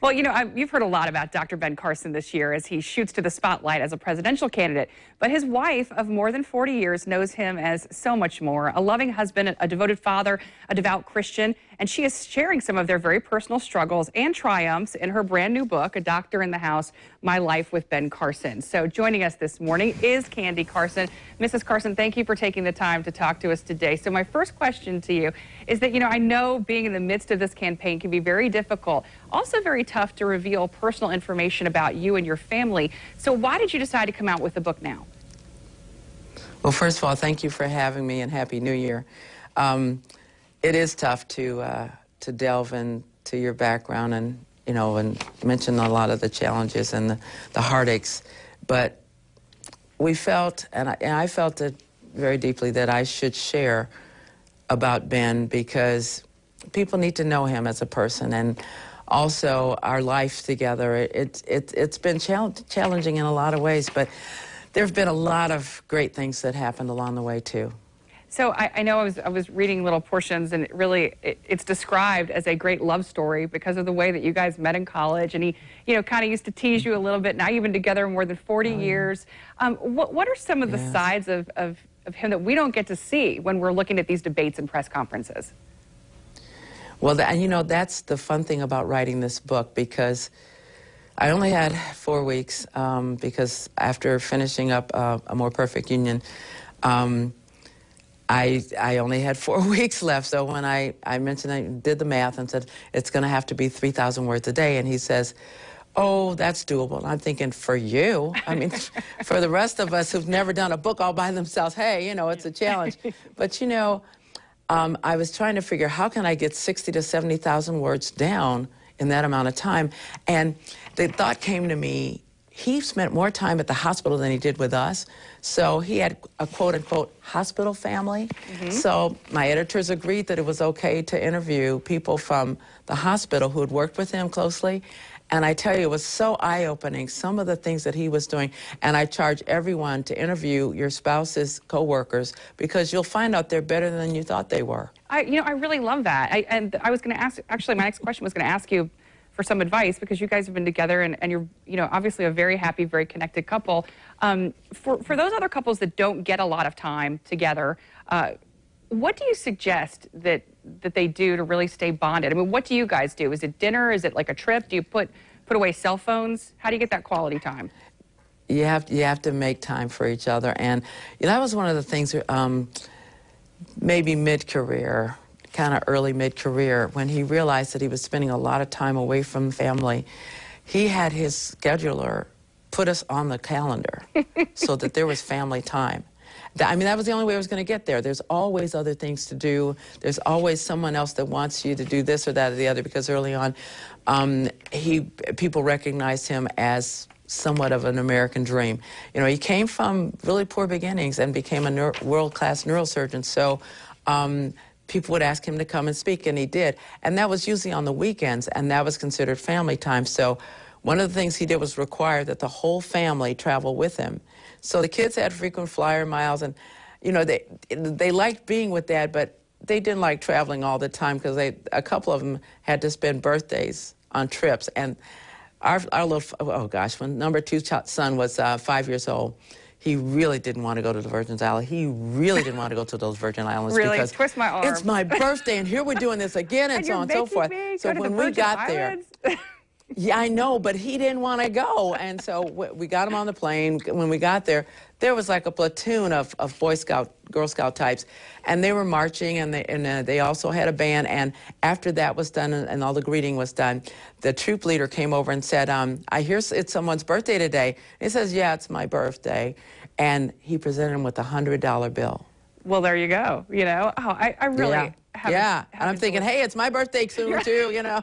Well, you know, you've heard a lot about Dr. Ben Carson this year as he shoots to the spotlight as a presidential candidate. But his wife of more than 40 years knows him as so much more. A loving husband, a devoted father, a devout Christian. And she is sharing some of their very personal struggles and triumphs in her brand new book, A Doctor in the House, My Life with Ben Carson. So joining us this morning is Candy Carson. Mrs. Carson, thank you for taking the time to talk to us today. So my first question to you is that, you know, I know being in the midst of this campaign can be very difficult, also very tough to reveal personal information about you and your family. So why did you decide to come out with the book now? Well, first of all, thank you for having me and Happy New Year. It is tough to delve into your background and, you know, and mention a lot of the challenges and the heartaches. But we felt, and I felt it very deeply, that I should share about Ben because people need to know him as a person, and also our life together. It's been challenging in a lot of ways, but there have been a lot of great things that happened along the way too. So I know I was reading little portions, and it's described as a great love story because of the way that you guys met in college, and he, you know, kind of used to tease you a little bit. Now you've been together more than 40 years. What are some of the sides of him that we don't get to see when we're looking at these debates and press conferences? Well, you know, that's the fun thing about writing this book, because I only had 4 weeks because after finishing up A More Perfect Union, I only had 4 weeks left. So when I mentioned, I did the math and said, it's going to have to be 3,000 words a day. And he says, oh, that's doable. And I'm thinking, for you? I mean, for the rest of us who've never done a book all by themselves, hey, you know, it's a challenge. But, you know, I was trying to figure, how can I get 60 to 70,000 words down in that amount of time? And the thought came to me, he spent more time at the hospital than he did with us. So he had a quote-unquote hospital family. So my editors agreed that it was okay to interview people from the hospital who had worked with him closely. And I tell you, it was so eye-opening, some of the things that he was doing. And I charge everyone to interview your spouse's co-workers, because you'll find out they're better than you thought they were. You know, I really love that. And I was going to ask, actually, my next question was going to ask you for some advice, because you guys have been together and you're, you know, obviously a very happy, very connected couple. For those other couples that don't get a lot of time together, what do you suggest that they do to really stay bonded? I mean, what do you guys do? Is it dinner? Is it like a trip? Do you put away cell phones? How do you get that quality time? You have to make time for each other. And you know, that was one of the things, maybe mid-career, kind of early mid-career, when he realized that he was spending a lot of time away from family. He had his scheduler put us on the calendar so that there was family time. I mean, that was the only way I was going to get there. There's always other things to do. There's always someone else that wants you to do this or that or the other, because early on, people recognized him as somewhat of an American dream. You know, he came from really poor beginnings and became a world-class neurosurgeon. So people would ask him to come and speak, and he did. And that was usually on the weekends, and that was considered family time. So one of the things he did was require that the whole family travel with him. So the kids had frequent flyer miles, and, you know, they liked being with Dad, but they didn't like traveling all the time, because a couple of them had to spend birthdays on trips. And our little, oh gosh, when number 2 son was 5 years old, he really didn't want to go to the Virgin Islands. He really didn't want to go to those Virgin Islands. Really? Because twist my arm. It's my birthday, and here we're doing this again, and so on and so forth. So when we got there, yeah, I know, but he didn't want to go. And so we got him on the plane. When we got there, there was like a platoon of Boy Scout, Girl Scout types, and they were marching, and they also had a band. And after that was done and all the greeting was done, the troop leader came over and said, I hear it's someone's birthday today. And he says, yeah, it's my birthday. And he presented him with a $100 bill. Well, there you go. You know, oh, I really and I'm thinking, hey, it's my birthday soon too, you know.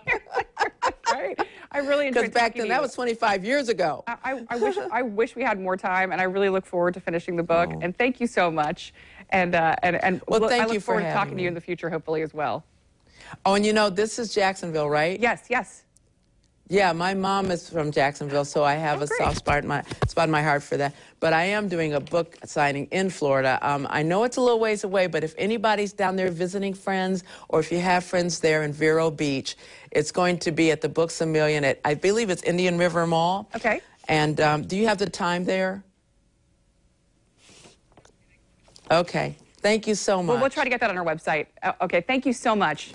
Right. I really enjoyed. Because back then, that was 25 years ago. I wish we had more time, and I really look forward to finishing the book. And thank you so much. And well, I look forward to talking me. to you in the future, hopefully as well. Oh, and you know, this is Jacksonville, right? Yes, yes. Yeah, my mom is from Jacksonville, so I have a great. soft spot in my heart for that. But I am doing a book signing in Florida. I know it's a little ways away, but if anybody's down there visiting friends, or if you have friends there in Vero Beach, it's going to be at the Books A Million at, I believe it's Indian River Mall. Okay. And do you have the time there? Okay. Thank you so much. Well, we'll try to get that on our website. Okay, thank you so much.